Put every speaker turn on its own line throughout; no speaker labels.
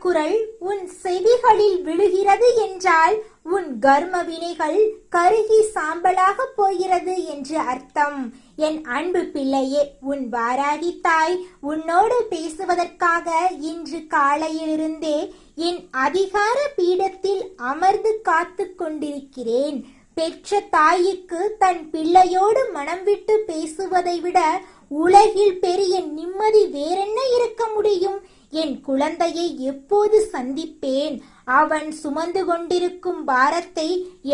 திருக்குறள் உன் செவிகளில் விழுகிறது என்றால் உன் கர்ம வினைகள் கருகி சாம்பலாக போகிறது என்று அர்த்தம். என் அன்பு பிள்ளையே, உன் வாராகி தாய் உன்னோடு பேசுவதற்காக இன்று காலையிலிருந்தே என் அதிகார பீடத்தில் அமர்ந்து காத்து கொண்டிருக்கிறேன். பெற்ற தாய்க்கு தன் பிள்ளையோடு மனம் விட்டு பேசுவதை விட உலகில் பெரிய நிம்மதி வேறென்ன இருக்க முடியும்? என் குழந்தையை எப்போது சந்திப்பேன்? அவன் சுமந்து கொண்டிருக்கும் பாரத்தை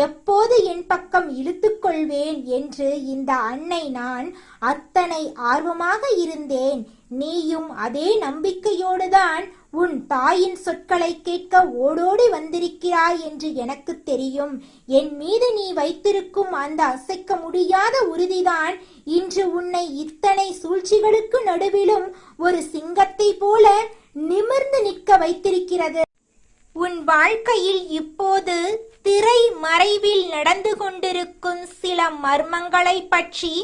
எப்போது என் பக்கம் இழுத்துக் கொள்வேன் என்று இந்த அன்னை நான் அத்தனை ஆர்வமாக இருந்தேன். நீயும் அதே நம்பிக்கையோடுதான் உன் தாயின் சொற்களை கேட்க ஓடோடி வந்திருக்கிறாய் என்று எனக்கு தெரியும். என் மீது நீ வைத்திருக்கும் அந்த அசைக்க முடியாத உறுதிதான் இன்று உன்னை இத்தனை சூழ்ச்சிகளுக்கு நடுவிலும் ஒரு சிங்கத்தை போல நிமிர்ந்து நிற்க வைத்திருக்கிறது. உன் வாழ்க்கையில் இப்போது திரை மறைவில் நடந்து கொண்டிருக்கும் சில மர்மங்களை பற்றி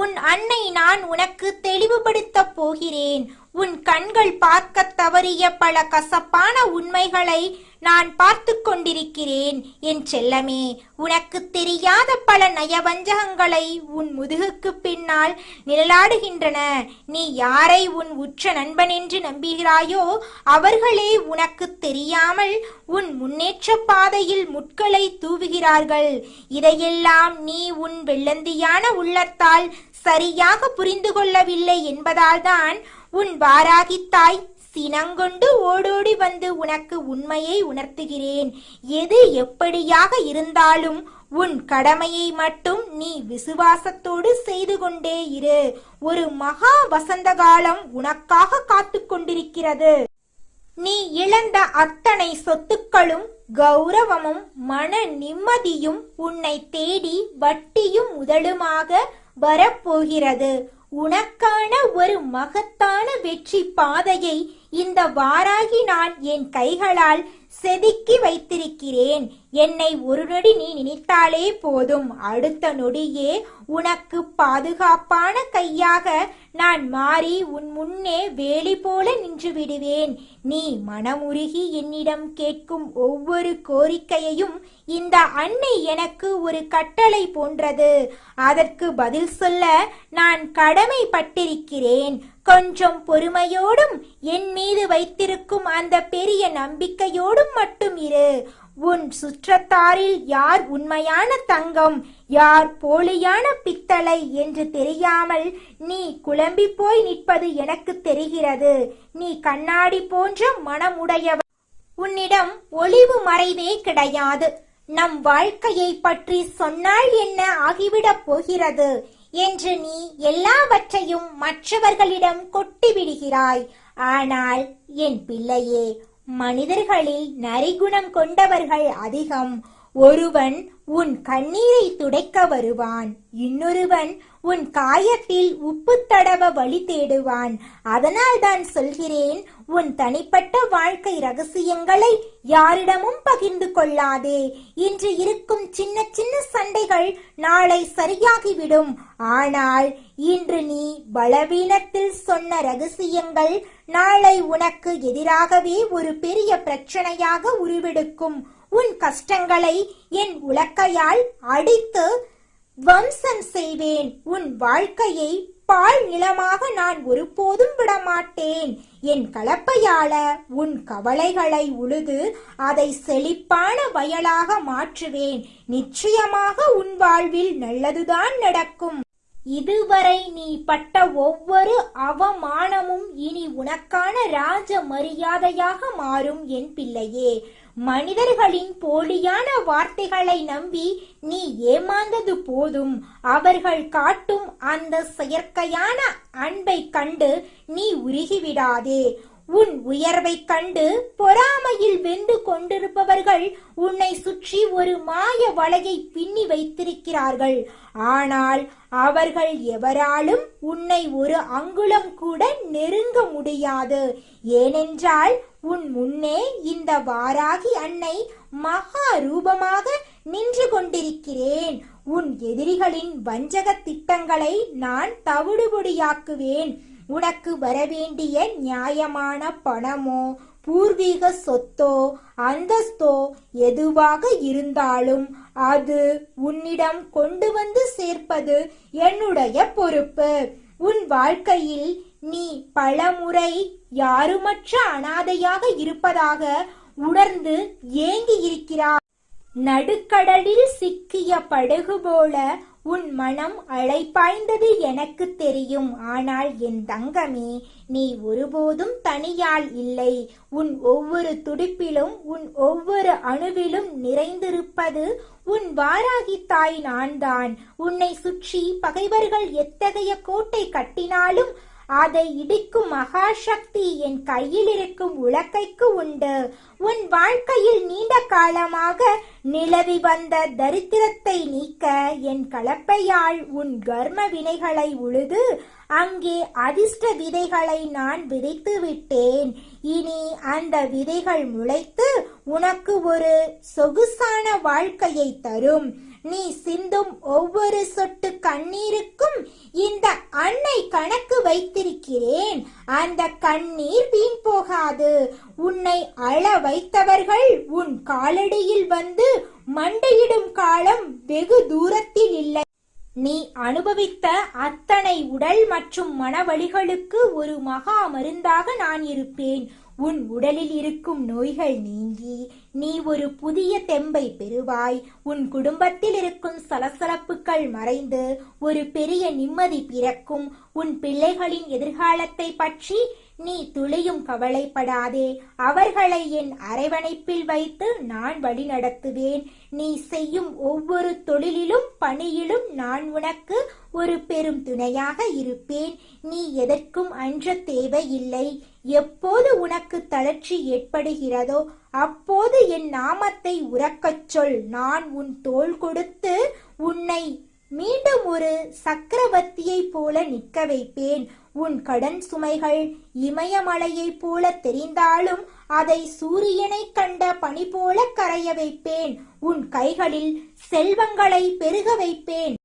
உன் அன்னை நான் உனக்கு தெளிவுபடுத்தப் போகிறேன். உன் கண்கள் பார்க்க தவறிய பல கசப்பான உண்மைகளை நான் பார்த்து கொண்டிருக்கிறேன். என் செல்லமே, உனக்கு தெரியாத பல நயவஞ்சகங்களை உன் முதுகுக்கு பின்னால் நிழலாடுகின்றன. நீ யாரை உன் உற்ற நண்பன் என்று நம்புகிறாயோ அவர்களே உனக்கு தெரியாமல் உன் முன்னேற்ற பாதையில் முட்களை தூவுகிறார்கள். இதையெல்லாம் நீ உன் வெள்ளந்தியான உள்ளத்தால் சரியாக புரிந்து கொள்ளவில்லை என்பதால்தான் உன் வாராகி தாய் சினங்கொண்டு ஓடோடி வந்து உனக்கு உண்மையை உணர்த்துகிறேன். எது எப்படியாக இருந்தாலும் உன் கடமையை மட்டும் நீ விசுவாசத்தோடு செய்து கொண்டே இரு. ஒரு மகா வசந்த காலம் உனக்காக காத்து கொண்டிருக்கிறது. நீ இழந்த அத்தனை சொத்துக்களும் கௌரவமும் மன நிம்மதியும் உன்னை தேடி வட்டியும் முதலுமாக வரப்போகிறது. உனக்கான ஒரு மகத்தான வெற்றி பாதையை இந்த வாராகி நான் என் கைகளால் செதுக்கி வைத்திருக்கிறேன். என்னை ஒரு நொடி நீ நினைத்தாலே போதும், அடுத்த நொடியே உனக்கு பாதுகாப்பான கையாக நான் மாறி உன் முன்னே வேலி போல நின்று விடுவேன். நீ மனமுருகி என்னிடம் கேட்கும் ஒவ்வொரு கோரிக்கையையும் இந்த அன்னை எனக்கு ஒரு கட்டளை போன்றது. அதற்கு பதில் சொல்ல நான் கடமைப்பட்டிருக்கிறேன். கொஞ்சம் பொறுமையோடும் என் மீது வைத்திருக்கும் அந்த பெரிய நம்பிக்கையோடும் மட்டும் இரு. உன் சுற்றத்தாரில் யார் உண்மையான தங்கம், யார் போலியான பித்தளை என்று தெரியாமல் நீ குழம்பி போய் நிற்பது எனக்கு தெரிகிறது. நீ கண்ணாடி போன்ற மனமுடையவர். உன்னிடம் ஒளிவு மறைவே கிடையாது. நம் வாழ்க்கையை பற்றி சொன்னால் என்ன ஆகிவிடப் போகிறது என்று நீ எல்லாவற்றையும் மற்றவர்களிடம் கொட்டிவிடுகிறாய். ஆனால் என் பிள்ளையே, மனிதர்களில் நரிகுணம் கொண்டவர்கள் அதிகம். ஒருவன் உன் கண்ணீரை துடைக்க வருவான், இன்னொருவன் உன் காயத்தில் உப்பு தடவ வழி தேடுவான். அதனால் தான் சொல்கிறேன், உன் தனிப்பட்ட வாழ்க்கை ரகசியங்களை யாரிடமும் பகிர்ந்து கொள்ளாதே. இன்று இருக்கும் சின்ன சின்ன சண்டைகள் நாளை சரியாகிவிடும். ஆனால் இன்று நீ பலவீனத்தில் சொன்ன ரகசியங்கள் நாளை உனக்கு எதிராகவே ஒரு பெரிய பிரச்சனையாக உருவெடுக்கும். உன் கஷ்டங்களை என் உலக்கையால் அடித்து வம்சம் செய்வேன். உன் வாழ்க்கையை பால் நிலமாக நான் ஒருபோதும் விடமாட்டேன். என் கலப்பையால உன் கவலைகளை உழுது அதை செழிப்பான வயலாக மாற்றுவேன். நிச்சயமாக உன் வாழ்வில் நல்லதுதான் நடக்கும். இதுவரை நீ பட்ட ஒவ்வொரு அவமானமும் இனி உனக்கான ராஜ மரியாதையாக மாறும் என் பிள்ளையே. மனிதர்களின் போலியான வார்த்தைகளை நம்பி நீ ஏமாந்தது போதும். அவர்கள் காட்டும் அந்த செயற்கையான அன்பை கண்டு நீ உருகிவிடாதே. உன் உயர்வை கண்டு பொறாமையில் வெந்து கொண்டிருப்பவர்கள் உன்னை சுற்றி ஒரு மாய வலையை பின்னி வைத்திருக்கிறார்கள். ஆனால் அவர்கள் எவராலும் உன்னை ஒரு அங்குலம் கூட நெருங்க முடியாது. ஏனென்றால் உன் முன்னே இந்த வாராகி அன்னை மகா ரூபமாக நின்று கொண்டிருக்கிறேன். உன் எதிரிகளின் வஞ்சக திட்டங்களை நான் தவிடுபொடியாக்குவேன். உனக்கு வரவேண்டிய நியாயமான பணமோ பூர்வீக சொத்தோ அந்தஸ்தோ எதுவாக இருந்தாலும் அது உன்னிடம் கொண்டு வந்து சேர்ப்பது என்னுடைய பொறுப்பு. உன் வாழ்க்கையில் நீ பலமுறை யாருமற்ற அனாதையாக இருப்பதாக உணர்ந்து ஏங்கி இருக்கிறாய். நடுக்கடலில் சிக்கிய படகு போல உன் மனம் அலைபாய்ந்தது எனக்கு தெரியும். ஆனால் என் தங்கமே, நீ ஒருபோதும் தனியாள் இல்லை. உன் ஒவ்வொரு துடிப்பிலும் உன் ஒவ்வொரு அணுவிலும் நிறைந்திருப்பது உன் வாராகி தாய் நான்தான். உன்னை சுற்றி பகைவர்கள் எத்தகைய கோட்டை கட்டினாலும் அதை இடிக்கும் மகாசக்தி என் கையில் இருக்கும் உலக்கைக்கு உண்டு. உன் வாழ்க்கையில் நீண்ட காலமாக நிலவி வந்த தரித்திரத்தை நீக்க என் கலப்பையால் உன் கர்ம வினைகளை உழுது அங்கே அதிர்ஷ்ட விதைகளை நான் விதைத்து விட்டேன். இனி அந்த விதைகள் முளைத்து உனக்கு ஒரு சொகுசான வாழ்க்கையை தரும். நீ சிந்தும் ஒவ்வொரு சொட்டு கண்ணீருக்கும் இந்த அன்னை கணக்கு வைத்திருக்கிறேன். அந்த கண்ணீர் வீண் போகாது. உன்னை அழ வைத்தவர்கள் உன் காலடியில் வந்து மண்டையிடும் காலம் வெகு தூரத்தில் இல்லை. நீ அனுபவித்த அத்தனை உடல் மற்றும் மனவலிகளுக்கு ஒரு மகா மருந்தாக நான் இருப்பேன். உன் உடலில் இருக்கும் நோய்கள் நீங்கி நீ ஒரு புதிய தெம்பை பெறுவாய். உன் குடும்பத்தில் இருக்கும் சலசலப்புகள் மறைந்து ஒரு பெரிய நிம்மதி பிறக்கும். உன் பிள்ளைகளின் எதிர்காலத்தை பற்றி நீ துளியும் கவலைப்படாதே. அவர்களை என் அரவணைப்பில் வைத்து நான் வழி நடத்துவேன். நீ செய்யும் ஒவ்வொரு தொழிலிலும் பணியிலும் நான் உனக்கு ஒரு பெரும் துணையாக இருப்பேன். நீ எதற்கும் அஞ்ச தேவையில்லை. எப்போது உனக்கு தளர்ச்சி ஏற்படுகிறதோ அப்போது என் நாமத்தை உரக்கச் சொல். நான் உன் தோள் கொடுத்து உன்னை மீண்டும் ஒரு சக்கரவர்த்தியைப் போல நிற்க வைப்பேன். உன் கடன் சுமைகள் இமயமலையைப் போல தெரிந்தாலும் அதை சூரியனை கண்ட பனி போல கரைய வைப்பேன். உன் கைகளில் செல்வங்களை பெருக வைப்பேன்.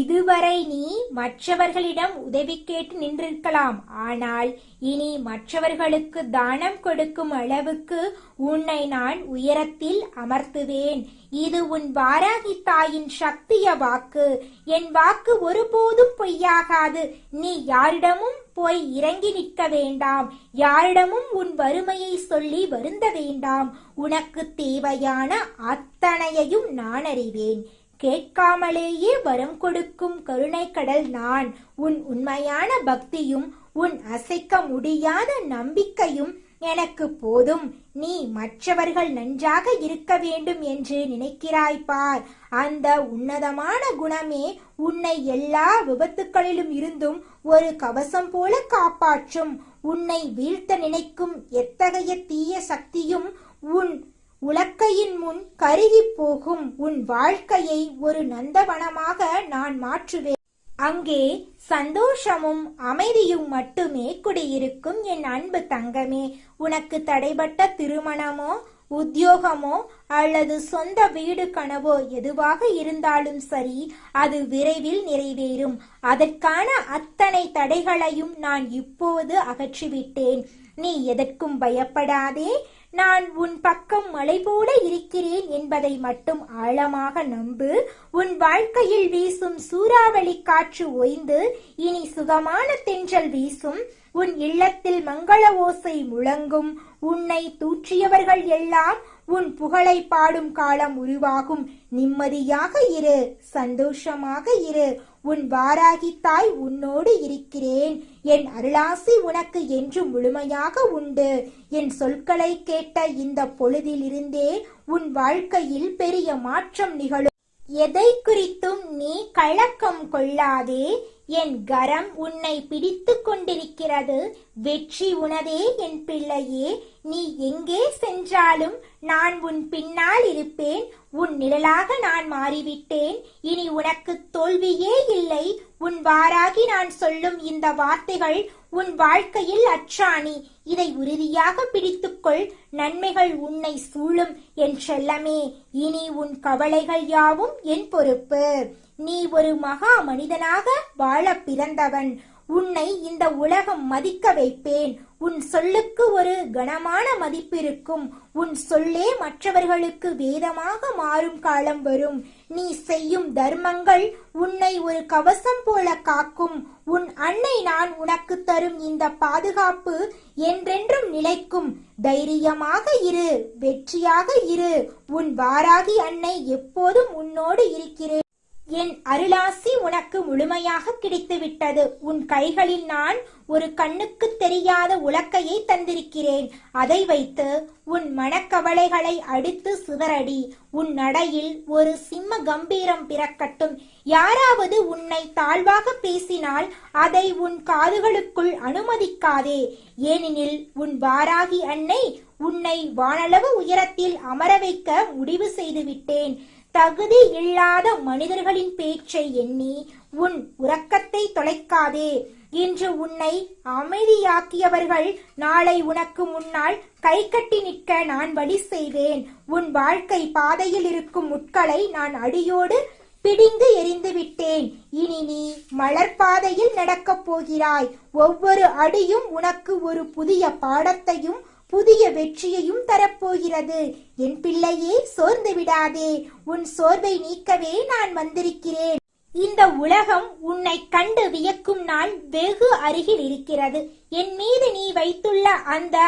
இதுவரை நீ மற்றவர்களிடம் உதவி கேட்டு நின்றிருக்கலாம். ஆனால் இனி மற்றவர்களுக்கு தானம் கொடுக்கும் அளவுக்கு உன்னை நான் உயரத்தில் அமர்த்துவேன். இது உன் வாராகி தாயின் சக்திய வாக்கு. என் வாக்கு ஒருபோதும் பொய்யாகாது. நீ யாரிடமும் போய் இறங்கி நிற்க வேண்டாம். யாரிடமும் உன் வறுமையை சொல்லி வருந்த வேண்டாம். உனக்கு தேவையான அத்தனையையும் நான் அறிவேன். கேட்காமலேயே வரம் கொடுக்கும் கருணை கடல் நான். உன் உண்மையான பக்தியும் உன் அசைக்க முடியாத நம்பிக்கையும் எனக்கு போதும். நீ மற்றவர்கள் நன்றாக இருக்க வேண்டும் என்று நினைக்கிறாய் பார். அந்த உன்னதமான குணமே உன்னை எல்லா விபத்துக்களிலும் இருந்தும் ஒரு கவசம் போல காப்பாற்றும். உன்னை வீழ்த்த நினைக்கும் எத்தகைய தீய சக்தியும் உன் உலக்கையின் முன் கருகி போகும். உன் வாழ்க்கையை ஒரு நந்தவனமாக நான் மாற்றுவேன். அங்கே சந்தோஷமும் அமைதியும் மட்டுமே குடியிருக்கும். என் அன்பு தங்கமே, உனக்கு தடைபட்ட திருமணமோ உத்தியோகமோ அல்லது சொந்த வீடு கனவோ எதுவாக இருந்தாலும் சரி, அது விரைவில் நிறைவேறும். அதற்கான அத்தனை தடைகளையும் நான் இப்போது அகற்றிவிட்டேன். நீ எதற்கும் பயப்படாதே. நான் உன் பக்கம் மலை போல இருக்கிறேன் என்பதை மட்டும் ஆழமாக நம்பு. உன் வாழ்க்கையில் வீசும் சூறாவளி காற்று ஓய்ந்து இனி சுகமான தென்றல் வீசும். உன் இல்லத்தில் மங்கள ஓசை முழங்கும். உன்னை தூற்றியவர்கள் எல்லாம் உன் புகழை பாடும் காலம் உருவாகும். நிம்மதியாக இரு, சந்தோஷமாக இரு. உன் வாராகி தாய் உன்னோடு இருக்கிறேன். என் அருளாசி உனக்கு என்றும் முழுமையாக உண்டு. என் சொற்களை கேட்ட இந்த பொழுதிலிருந்தே உன் வாழ்க்கையில் பெரிய மாற்றம் நிகழும். எதை குறித்தும் நீ கலக்கம் கொள்ளாதே. என் கரம் உன்னை பிடித்து கொண்டிருக்கிறது. வெற்றி உனதே என் பிள்ளையே. நீ எங்கே சென்றாலும் நான் உன் பின்னால் இருப்பேன். உன் நிழலாக நான் மாறிவிட்டேன். இனி உனக்கு தோல்வியே இல்லை. உன் வாராகி நான் சொல்லும் இந்த வார்த்தைகள் உன் வாழ்க்கையில் அச்சாணி. இதை உறுதியாக பிடித்துக்கொள். நன்மைகள் உன்னை சூழும் என் செல்லமே. இனி உன் கவலைகள் யாவும் என் பொறுப்பு. நீ ஒரு மகா மனிதனாக வாழ பிறந்தவன். உன்னை இந்த உலகம் மதிக்க வைப்பேன். உன் சொல்லுக்கு ஒரு கனமான மதிப்பு இருக்கும். உன் சொல்லே மற்றவர்களுக்கு வேதமாக மாறும் காலம் வரும். நீ செய்யும் தர்மங்கள் உன்னை ஒரு கவசம் போல காக்கும். உன் அன்னை நான் உனக்கு தரும் இந்த பாதுகாப்பு என்றென்றும் நிலைக்கும். தைரியமாக இரு, வெற்றியாக இரு. உன் வாராகி அன்னை எப்போதும் உன்னோடு இருக்கிறேன். என் அருளாசி உனக்கு முழுமையாக கிடைத்துவிட்டது. உன் கைகளில் நான் ஒரு கண்ணுக்கு தெரியாத உலக்கையை தந்திருக்கிறேன். அதை வைத்து உன் மனக்கவலைகளை அடித்து சிதறடி. உன் நடையில் ஒரு சிம்ம கம்பீரம் பிறக்கட்டும். யாராவது உன்னை தாழ்வாக பேசினால் அதை உன் காதுகளுக்குள் அனுமதிக்காதே. ஏனெனில் உன் வாராகி அன்னை உன்னை வானளவு உயரத்தில் அமர வைக்க முடிவு செய்துவிட்டேன். தகுதி இல்லாத மனிதர்களின் பேச்சை எண்ணி உன் உறக்கத்தை தொலைக்காதே. இன்று உன்னை அமைதியாக்கியவர்கள் நாளை உனக்கு முன்னால் கை கட்டி நிற்க நான் வழி செய்வேன். உன் வாழ்க்கை பாதையில் இருக்கும் முட்களை நான் அடியோடு பிடிந்து எறிந்து விட்டேன். இனி நீ மலர் பாதையில் நடக்கப் போகிறாய். ஒவ்வொரு அடியும் உனக்கு ஒரு புதிய பாடத்தையும் புதிய வெற்றியையும் தரப்போகிறது. என் பிள்ளையே, சோர்ந்து விடாதே. உன் சோர்வை நீக்கவே நான் வந்திருக்கிறேன். இந்த உலகம் உன்னை கண்டு வியக்கும் நாள் வெகு அருகில் இருக்கிறது. என் மீது நீ வைத்துள்ள அந்த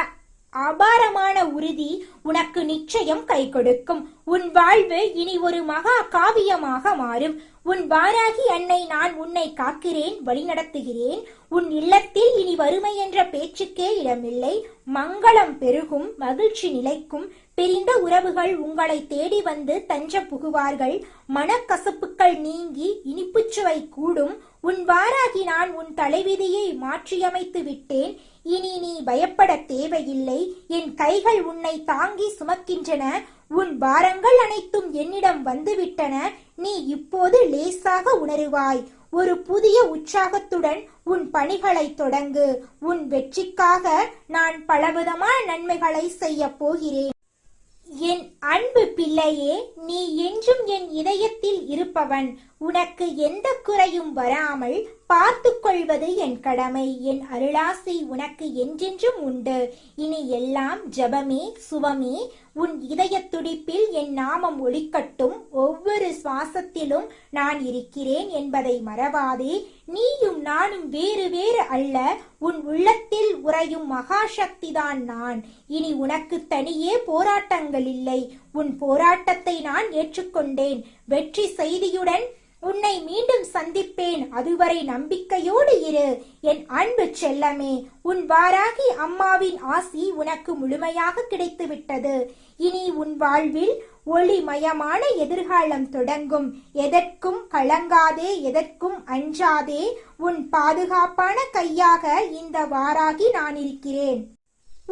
அபாரமான உறுதி உனக்கு நிச்சயம் கை கொடுக்கும். உன் வாழ்வு இனி ஒரு மகா காவியமாக மாறும். உன் வாராகி அன்னை நான் உன்னை காக்கிறேன், வழிநடத்துகிறேன். உன் இல்லத்தில் இனி வறுமை என்ற பேச்சுக்கே இடமில்லை. மங்களம் பெருகும், மகிழ்ச்சி நிலைக்கும். பிரிந்த உறவுகள் உங்களை தேடி வந்து தஞ்ச புகுவார்கள். மனக்கசப்புகள் நீங்கி இனிப்புச்சுவை கூடும். உன் வாராகி நான் உன் தலைவிதியை மாற்றியமைத்து விட்டேன். இனி நீ பயப்பட தேவையில்லை. என் கைகள் உன்னை தாங்கி சுமக்கின்றன. உன் பாரங்கள் அனைத்தும் என்னிடம் வந்துவிட்டன. நீ இப்போது லேசாக உணருவாய். ஒரு புதிய உற்சாகத்துடன் உன் பணிகளை தொடங்கு. உன் வெற்றிக்காக நான் பலவிதமான நன்மைகளை செய்ய போகிறேன். என் அன்பு பிள்ளையே, நீ என்றும் என் இதயத்தில் இருப்பவன். உனக்கு எந்த குறையும் வராமல் பார்த்து கொள்வது என் கடமை. என் அருளாசி உனக்கு என்றென்றும் உண்டு. இனி எல்லாம் ஜபமே, சுவமே. உன் இதய துடிப்பில் என் நாமம் ஒலிக்கட்டும். ஒவ்வொரு சுவாசத்திலும் நான் இருக்கிறேன் என்பதை மறவாதே. நீயும் நானும் வேறு வேறு அல்ல. உன் உள்ளத்தில் உறையும் மகா சக்திதான் நான். இனி உனக்கு தனியே போராட்டங்கள் இல்லை. உன் போராட்டத்தை நான் ஏற்றுக்கொண்டேன். வெற்றி செய்தியுடன் உன்னை மீண்டும் சந்திப்பேன். அதுவரை நம்பிக்கையோடு இரு. என் அன்பு செல்லமே, உன் வாராகி அம்மாவின் ஆசி உனக்கு முழுமையாக கிடைத்துவிட்டது. இனி உன் வாழ்வில் ஒளிமயமான எதிர்காலம் தொடங்கும். எதற்கும் கலங்காதே, எதற்கும் அஞ்சாதே. உன் பாதுகாப்பான கையாக இந்த வாராகி நான் இருக்கிறேன்.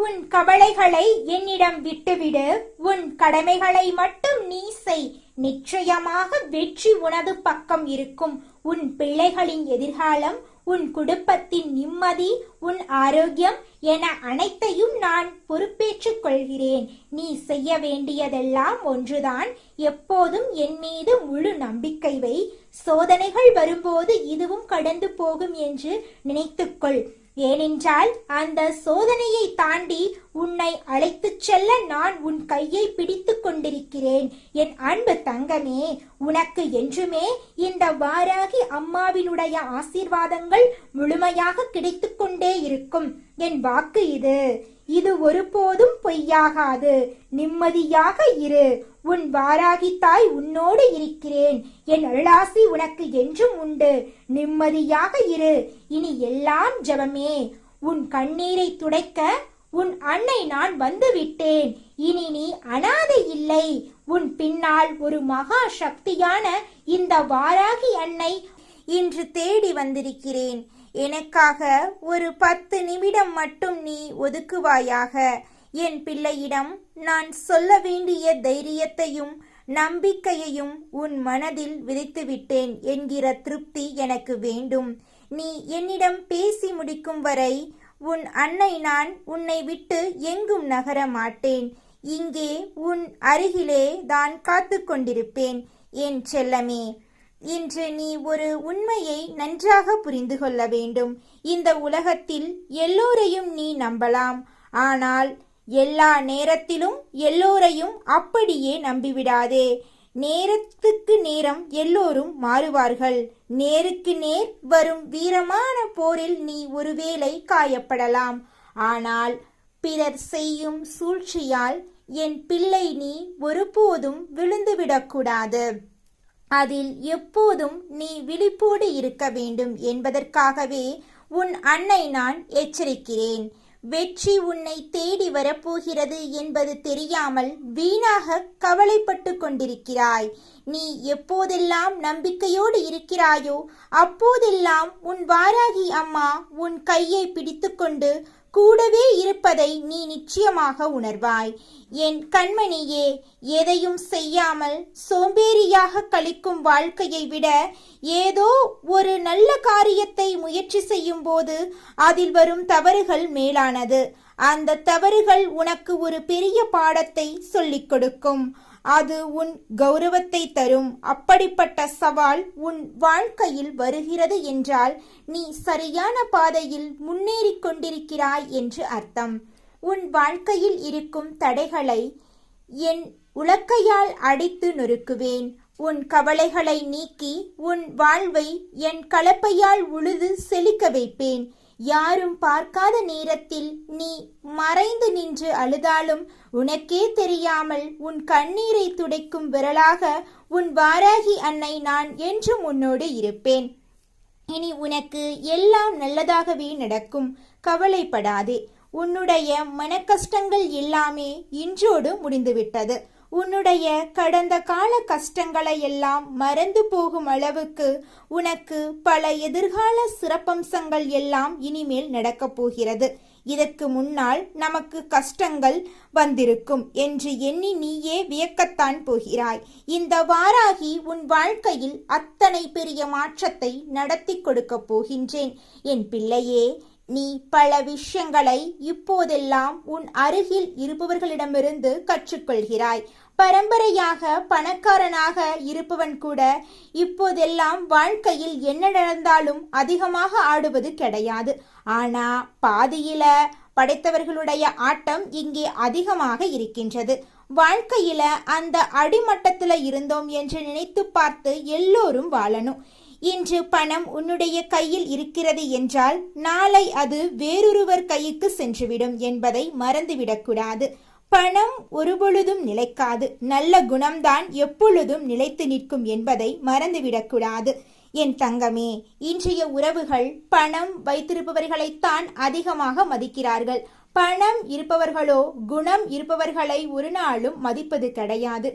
உன் கவலைகளை என்னிடம் விட்டுவிடு. உன் கடமைகளை மட்டும் நீ செய். நிச்சயமாக வெற்றி உனது பக்கம் இருக்கும். உன் பிள்ளைகளின் எதிர்காலம், உன் குடும்பத்தின் நிம்மதி, உன் ஆரோக்கியம் என அனைத்தையும் நான் பொறுப்பேற்றுக் கொள்கிறேன். நீ செய்ய வேண்டியதெல்லாம் ஒன்றுதான். எப்போதும் என் மீது முழு நம்பிக்கை வை. சோதனைகள் வரும்போது இதுவும் கடந்து போகும் என்று நினைத்துக்கொள். ஏனென்றால் அந்த சோதனையை தாண்டி உன்னை அழைத்துச் செல்ல நான் உன் கையை பிடித்து கொண்டிருக்கிறேன். என் அன்பு தங்கமே, உனக்கு என்றுமே இந்த வாராகி அம்மாவினுடைய ஆசீர்வாதங்கள் முழுமையாக கிடைத்து கொண்டே இருக்கும். என் வாக்கு இது. இது ஒருபோதும் பொய்யாகாது. நிம்மதியாக இரு. உன் வாராகி தாய் உன்னோடு இருக்கிறேன். என் அருளாசி உனக்கு என்றும் உண்டு. நிம்மதியாக இரு. இனி எல்லாம் ஜபமே. உன் கண்ணீரை துடைக்க உன் அன்னை நான் வந்துவிட்டேன். இனி நீ அனாதை இல்லை. உன் பின்னால் ஒரு மகா சக்தியான இந்த வாராகி அன்னை இன்று தேடி வந்திருக்கிறேன். எனக்காக ஒரு 10 நிமிடம் மட்டும் நீ ஒதுக்குவாயாக. என் பிள்ளையிடம் நான் சொல்ல வேண்டிய தைரியத்தையும் நம்பிக்கையையும் உன் மனதில் விதைத்துவிட்டேன் என்கிற திருப்தி எனக்கு வேண்டும். நீ என்னிடம் பேசி முடிக்கும் வரை உன் அன்னை நான் உன்னை விட்டு எங்கும் நகர மாட்டேன். இங்கே உன் அருகிலே தான் காத்து கொண்டிருப்பேன். என் செல்லமே, இன்று நீ ஒரு உண்மையை நன்றாக புரிந்து கொள்ள வேண்டும். இந்த உலகத்தில் எல்லோரையும் நீ நம்பலாம். ஆனால் எல்லா நேரத்திலும் எல்லோரையும் அப்படியே நம்பிவிடாதே. நேரத்துக்கு நேரம் எல்லோரும் மாறுவார்கள். நேருக்கு நேர் வரும் வீரமான போரில் நீ ஒருவேளை காயப்படலாம். ஆனால் பிறர் செய்யும் சூழ்ச்சியால் என் பிள்ளை நீ ஒருபோதும் விழுந்துவிடக்கூடாது. அதில் எப்போதும் நீ விழிப்போடு இருக்க வேண்டும் என்பதற்காகவே உன் அன்னை நான் எச்சரிக்கிறேன். வெற்றி உன்னை தேடி வரப்போகிறது என்பது தெரியாமல் வீணாக கவலைப்பட்டு கொண்டிருக்கிறாய். நீ எப்போதெல்லாம் நம்பிக்கையோடு இருக்கிறாயோ அப்போதெல்லாம் உன் வாராகி அம்மா உன் கையை பிடித்துக்கொண்டு கூடவே இருப்பதை நீ நிச்சயமாக உணர்வாய். என் கண்மணியே, எதையும் செய்யாமல் சோம்பேறியாக கழிக்கும் வாழ்க்கையை விட ஏதோ ஒரு நல்ல காரியத்தை முயற்சி செய்யும் போது அதில் வரும் தவறுகள் மேலானது. அந்த தவறுகள் உனக்கு ஒரு பெரிய பாடத்தை சொல்லிக் கொடுக்கும். அது உன் கௌரவத்தை தரும். அப்படிப்பட்ட சவால் உன் வாழ்க்கையில் வருகிறது என்றால் நீ சரியான பாதையில் முன்னேறிக் கொண்டிருக்கிறாய் என்று அர்த்தம். உன் வாழ்க்கையில் இருக்கும் தடைகளை என் உலக்கையால் அடித்து நொறுக்குவேன். உன் கவலைகளை நீக்கி உன் வாழ்வை என் கலப்பையால் உழுது செழிக்க வைப்பேன். யாரும் பார்க்காத நேரத்தில் நீ மறைந்து நின்று அழுதாலும் உனக்கே தெரியாமல் உன் கண்ணீரை துடைக்கும் விரலாக உன் வாராகி அன்னை நான் என்றும் உன்னோடு இருப்பேன். இனி உனக்கு எல்லாம் நல்லதாகவே நடக்கும். கவலைப்படாதே. உன்னுடைய மனக்கஷ்டங்கள் எல்லாமே இன்றோடு முடிந்துவிட்டது. உன்னுடைய கடந்த கால கஷ்டங்களை எல்லாம் மறந்து போகும் அளவுக்கு உனக்கு பல எதிர்கால சிறப்பம்சங்கள் எல்லாம் இனிமேல் நடக்கப் போகிறது. இதற்கு முன்னால் நமக்கு கஷ்டங்கள் வந்திருக்கும் என்று எண்ணி நீயே வியக்கத்தான் போகிறாய். இந்த வாராகி உன் வாழ்க்கையில் அத்தனை பெரிய மாற்றத்தை நடத்தி கொடுக்க போகின்றேன். என் பிள்ளையே, நீ பல விஷயங்களை இப்போதெல்லாம் உன் அருகில் இருப்பவர்களிடமிருந்து கற்றுக்கொள்கிறாய். பரம்பரையாக பணக்காரனாக இருப்பவன் கூட இப்போதெல்லாம் வாழ்க்கையில் என்ன நடந்தாலும் அதிகமாக ஆடுவது கிடையாது. ஆனா பாதியில படைத்தவர்களுடைய ஆட்டம் இங்கே அதிகமாக இருக்கின்றது. வாழ்க்கையில அந்த அடிமட்டத்துல இருந்தோம் என்று நினைத்து பார்த்து எல்லோரும் வாழணும். இன்று பணம் உன்னுடைய கையில் இருக்கிறது என்றால் நாளை அது வேறொருவர் கைக்கு சென்றுவிடும் என்பதை மறந்துவிடக்கூடாது. பணம் ஒருபொழுதும் நிலைக்காது. நல்ல குணம்தான் எப்பொழுதும் நிலைத்து நிற்கும் என்பதை மறந்துவிடக்கூடாது. என் தங்கமே, இன்றைய உறவுகள் பணம் வைத்திருப்பவர்களைத்தான் அதிகமாக மதிக்கிறார்கள். பணம் இருப்பவர்களோ குணம் இருப்பவர்களை ஒரு நாளும் மதிப்பது கிடையாது.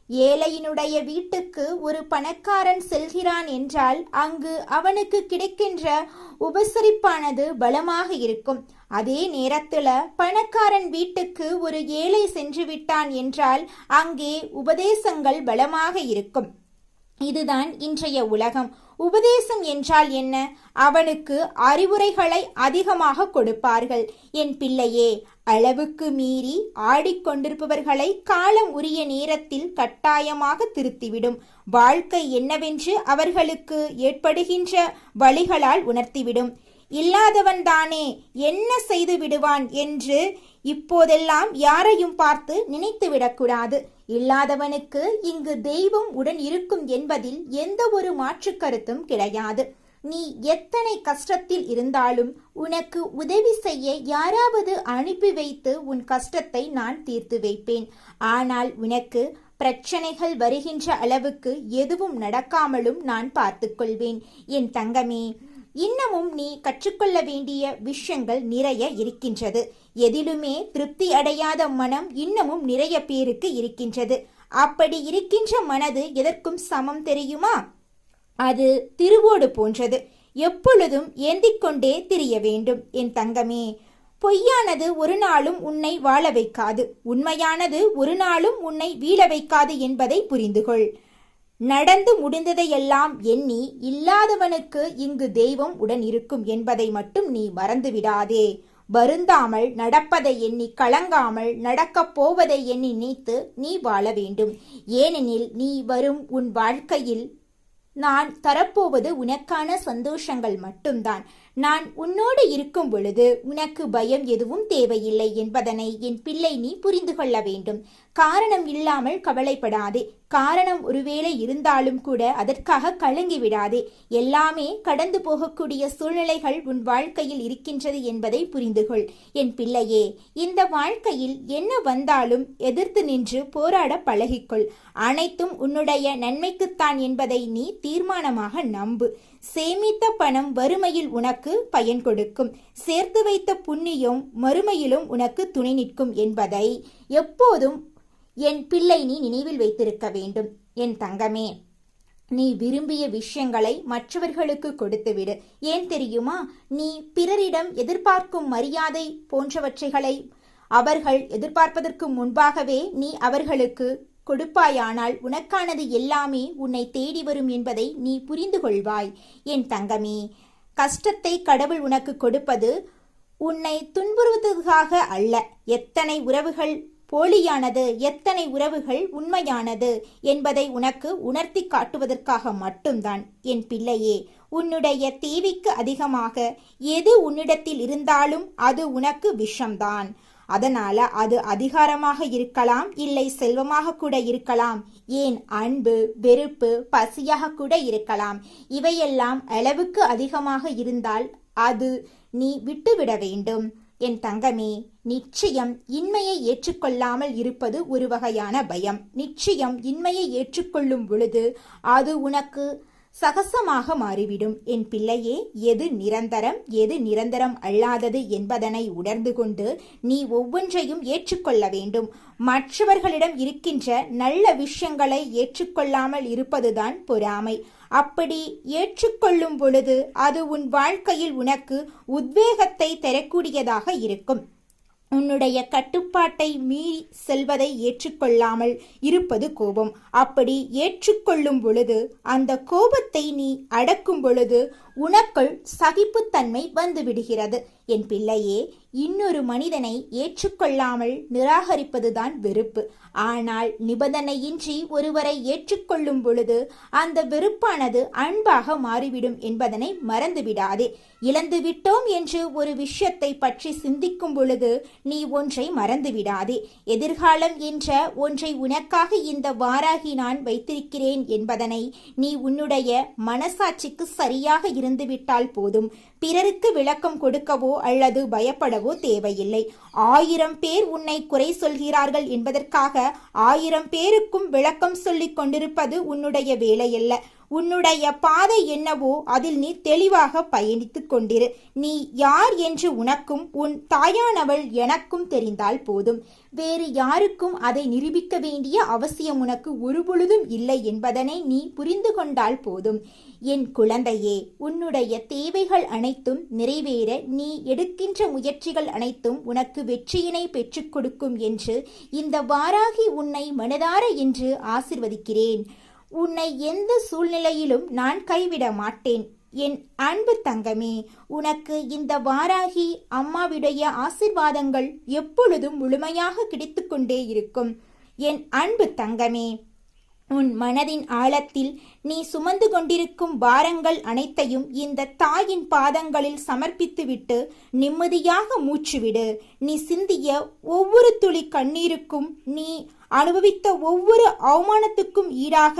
ஏழையினுடைய வீட்டுக்கு ஒரு பணக்காரன் செல்கிறான் என்றால் அங்கு அவனுக்கு கிடைக்கின்ற உபசரிப்பானது பலமாக இருக்கும். அதே நேரத்துல பணக்காரன் வீட்டுக்கு ஒரு ஏழை சென்று விட்டான் என்றால் அங்கே உபதேசங்கள் பலமாக இருக்கும். இதுதான் இன்றைய உலகம். உபதேசம் என்றால் என்ன? அவனுக்கு அறிவுரைகளை அதிகமாக கொடுப்பார்கள். என் பிள்ளையே, அளவுக்கு மீறி ஆடிக்கொண்டிருப்பவர்களை காலம் உரிய நேரத்தில் கட்டாயமாக திருத்திவிடும். வாழ்க்கை என்னவென்று அவர்களுக்கு ஏற்படுகின்ற வழிகளால் உணர்த்திவிடும். இல்லாதவன் தானே என்ன செய்து விடுவான் என்று இப்போதெல்லாம் யாரையும் பார்த்து நினைத்து விடக்கூடாது. இல்லாதவனுக்கு இங்கு தெய்வம் உடன் இருக்கும் என்பதில் எந்த ஒரு மாற்று கருத்தும் கிடையாது. நீ எத்தனை கஷ்டத்தில் இருந்தாலும் உனக்கு உதவி செய்ய யாராவது அனுப்பி வைத்து உன் கஷ்டத்தை நான் தீர்த்து வைப்பேன். ஆனால் உனக்கு பிரச்சனைகள் வருகின்ற அளவுக்கு எதுவும் நடக்காமலும் நான் பார்த்துக் கொள்வேன். என் தங்கமே, இன்னமும் நீ கற்றுக்கொள்ள வேண்டிய விஷயங்கள் நிறைய இருக்கின்றது. எதிலுமே திருப்தி அடையாத மனம் இன்னமும் நிறைய பேருக்கு இருக்கின்றது. அப்படி இருக்கின்ற மனது எதற்கும் சமம் தெரியுமா? அது திருவோடு போன்றது. எப்பொழுதும் ஏந்திக்கொண்டே திரிய வேண்டும். என் தங்கமே, பொய்யானது ஒரு நாளும் உன்னை வாழ வைக்காது. உண்மையானது ஒரு நாளும் உன்னை வீழ வைக்காது என்பதை புரிந்துகொள். நடந்து முடிந்ததையெல்லாம் எண்ணி இல்லாதவனுக்கு இங்கு தெய்வம் உடன் இருக்கும் என்பதை மட்டும் நீ மறந்துவிடாதே. வருந்தாமல் நடப்பதை எண்ணி கலங்காமல் நடக்கப் போவதை எண்ணி நினைத்து நீ வாழ வேண்டும். ஏனெனில் நீ வரும் உன் வாழ்க்கையில் நான் தரப்போவது உனக்கான சந்தோஷங்கள் மட்டும்தான். நான் உன்னோடு இருக்கும் பொழுது உனக்கு பயம் எதுவும் தேவையில்லை என்பதனை என் பிள்ளை நீ புரிந்து கொள்ள வேண்டும். காரணம் இல்லாமல் கவலைப்படாதே. காரணம் ஒருவேளை இருந்தாலும் கூட அதற்காக கலங்கி விடாதே. எல்லாமே கடந்து போகக்கூடிய சூழ்நிலைகள் உன் வாழ்க்கையில் இருக்கின்றது என்பதை புரிந்து கொள். என் பிள்ளையே, இந்த வாழ்க்கையில் என்ன வந்தாலும் எதிர்த்து நின்று போராட பழகிக்கொள். அனைத்தும் உன்னுடைய நன்மைக்குத்தான் என்பதை நீ தீர்மானமாக நம்பு. சேமித்த பணம் வறுமையில் உனக்கு பயன் கொடுக்கும். சேர்த்து வைத்த புண்ணியம் மறுமையிலும் உனக்கு துணை நிற்கும் என்பதை எப்போதும் என் பிள்ளை நீ நினைவில் வைத்திருக்க வேண்டும். என் தங்கமே, நீ விரும்பிய விஷயங்களை மற்றவர்களுக்கு கொடுத்துவிடு. ஏன் தெரியுமா? நீ பிறரிடம் எதிர்பார்க்கும் மரியாதை போன்றவற்றைகளை அவர்கள் எதிர்பார்ப்பதற்கு முன்பாகவே நீ அவர்களுக்கு கொடுப்பாயானால் உனக்கானது எல்லாமே உன்னை தேடி வரும் என்பதை நீ புரிந்து கொள்வாய். என் தங்கமே, கஷ்டத்தை கடவுள் உனக்கு கொடுப்பது உன்னை துன்புறுவதற்காக அல்ல. எத்தனை உறவுகள் போலியானது, எத்தனை உறவுகள் உண்மையானது என்பதை உனக்கு உணர்த்தி காட்டுவதற்காக மட்டும்தான். என் பிள்ளையே, உன்னுடைய தேவைக்கு அதிகமாக எது உன்னிடத்தில் இருந்தாலும் அது உனக்கு விஷம்தான். அதனால அது அதிகாரமாக இருக்கலாம், இல்லை செல்வமாக கூட இருக்கலாம், ஏன் அன்பு, வெறுப்பு, பசியாக கூட இருக்கலாம். இவையெல்லாம் அளவுக்கு அதிகமாக இருந்தால் அது நீ விட்டுவிட வேண்டும். என் தங்கமே, நிச்சயம் இன்மையை ஏற்றுக்கொள்ளாமல் இருப்பது ஒரு வகையான பயம். நிச்சயம் இன்மையை ஏற்றுக்கொள்ளும் பொழுது அது உனக்கு சகசமாக மாறிவிடும். என் பிள்ளையே, எது நிரந்தரம் எது நிரந்தரம் அல்லாதது என்பதனை உணர்ந்து கொண்டு நீ ஒவ்வொன்றையும் ஏற்றுக்கொள்ள வேண்டும். மற்றவர்களிடம் இருக்கின்ற நல்ல விஷயங்களை ஏற்றுக்கொள்ளாமல் இருப்பதுதான் பொறாமை. அப்படி ஏற்றுக்கொள்ளும் பொழுது அது உன் வாழ்க்கையில் உனக்கு உத்வேகத்தை தரக்கூடியதாக இருக்கும். உன்னுடைய கட்டுப்பாட்டை மீறி செல்வதை ஏற்றுக்கொள்ளாமல் இருப்பது கோபம். அப்படி ஏற்றுக்கொள்ளும் பொழுது, அந்த கோபத்தை நீ அடக்கும் பொழுது உனக்குள் சகிப்புத்தன்மை வந்துவிடுகிறது. என் பிள்ளையே, இன்னொரு மனிதனை ஏற்றுக்கொள்ளாமல் நிராகரிப்பதுதான் வெறுப்பு. ஆனால் நிபந்தனையின்றி ஒருவரை ஏற்றுக்கொள்ளும் பொழுது அந்த வெறுப்பானது அன்பாக மாறிவிடும் என்பதனை மறந்துவிடாதே. இழந்துவிட்டோம் என்று ஒரு விஷயத்தை பற்றி சிந்திக்கும் பொழுது நீ ஒன்றை மறந்துவிடாதே. எதிர்காலம் என்ற ஒன்றை உனக்காக இந்த வாராகி நான் வைத்திருக்கிறேன் என்பதனை நீ உன்னுடைய மனசாட்சிக்கு சரியாக இருந்துவிட்டால் போதும். பிறருக்கு விளக்கம் கொடுக்கவோ அல்லது பயப்படவோ தேவையில்லை. 1000 பேர் உன்னை குறை சொல்கிறார்கள் என்பதற்காக 1000 பேருக்கும் விளக்கம் சொல்லிக் கொண்டிருப்பது உன்னுடைய வேலையல்ல. உன்னுடைய பாதை என்னவோ அதில் நீ தெளிவாக பயணித்துக் கொண்டிரு. நீ யார் என்று உனக்கும் உன் தாயானவள் எனக்கும் தெரிந்தால் போதும். வேறு யாருக்கும் அதை நிரூபிக்க வேண்டிய அவசியம் உனக்கு ஒருபொழுதும் இல்லை என்பதனை நீ புரிந்து கொண்டால் போதும். என் குழந்தையே, உன்னுடைய தேவைகள் அனைத்தும் நிறைவேற நீ எடுக்கின்ற முயற்சிகள் அனைத்தும் உனக்கு வெற்றியினை பெற்றுக் கொடுக்கும் என்று இந்த வாராகி உன்னை மனதார என்று ஆசிர்வதிக்கிறேன். உன்னை எந்த சூழ்நிலையிலும் நான் கைவிட மாட்டேன். என் அன்பு தங்கமே, உனக்கு இந்த வாராகி அம்மாவுடைய ஆசிர்வாதங்கள் எப்பொழுதும் முழுமையாக கிடைத்துக்கொண்டே இருக்கும். என் அன்பு தங்கமே, உன் மனதின் ஆழத்தில் நீ சுமந்து கொண்டிருக்கும் பாரங்கள் அனைத்தையும் இந்த தாயின் பாதங்களில் சமர்ப்பித்துவிட்டு நிம்மதியாக மூச்சுவிடு. நீ சிந்திய ஒவ்வொரு துளி கண்ணீருக்கும், நீ அனுபவித்த ஒவ்வொரு அவமானத்துக்கும் ஈடாக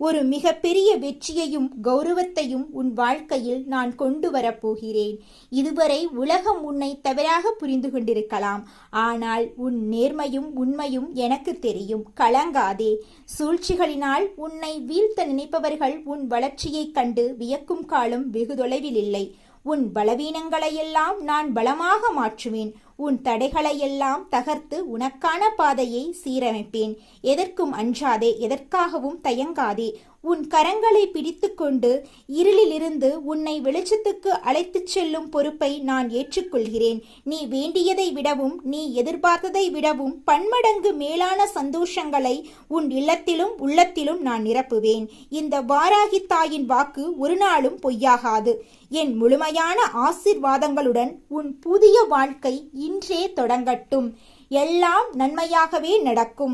ஒரு மிகப்பெரிய வெற்றியையும் கௌரவத்தையும் உன் வாழ்க்கையில் நான் கொண்டு வரப்போகிறேன். இதுவரை உலகம் உன்னை தவறாக புரிந்து கொண்டிருக்கலாம். ஆனால் உன் நேர்மையும் உண்மையும் எனக்கு தெரியும். கலங்காதே. சூழ்ச்சிகளினால் உன்னை வீழ்த்த நினைப்பவர்கள் உன் வளர்ச்சியைக் கண்டு வியக்கும் காலம் வெகு தொலைவில் இல்லை. உன் பலவீனங்களையெல்லாம் நான் பலமாக மாற்றுவேன். உன் தடைகளையெல்லாம் தகர்த்து உனக்கான பாதையை சீரமைப்பேன். எதற்கும் அஞ்சாதே, எதற்காகவும் தயங்காதே. உன் கரங்களை பிடித்து கொண்டு இருளிலிருந்து உன்னை வெளிச்சத்துக்கு அழைத்துச் செல்லும் பொறுப்பை நான் ஏற்றுக்கொள்கிறேன். நீ வேண்டியதை விடவும் நீ எதிர்பார்த்ததை விடவும் பன்மடங்கு மேலான சந்தோஷங்களை உன் இல்லத்திலும் உள்ளத்திலும் நான் நிரப்புவேன். இந்த வாராகி தாயின் வாக்கு ஒரு நாளும் பொய்யாகாது. என் முழுமையான ஆசீர்வாதங்களுடன் உன் புதிய வாழ்க்கை இன்றே தொடங்கட்டும். எல்லாம் நன்மையாகவே நடக்கும்.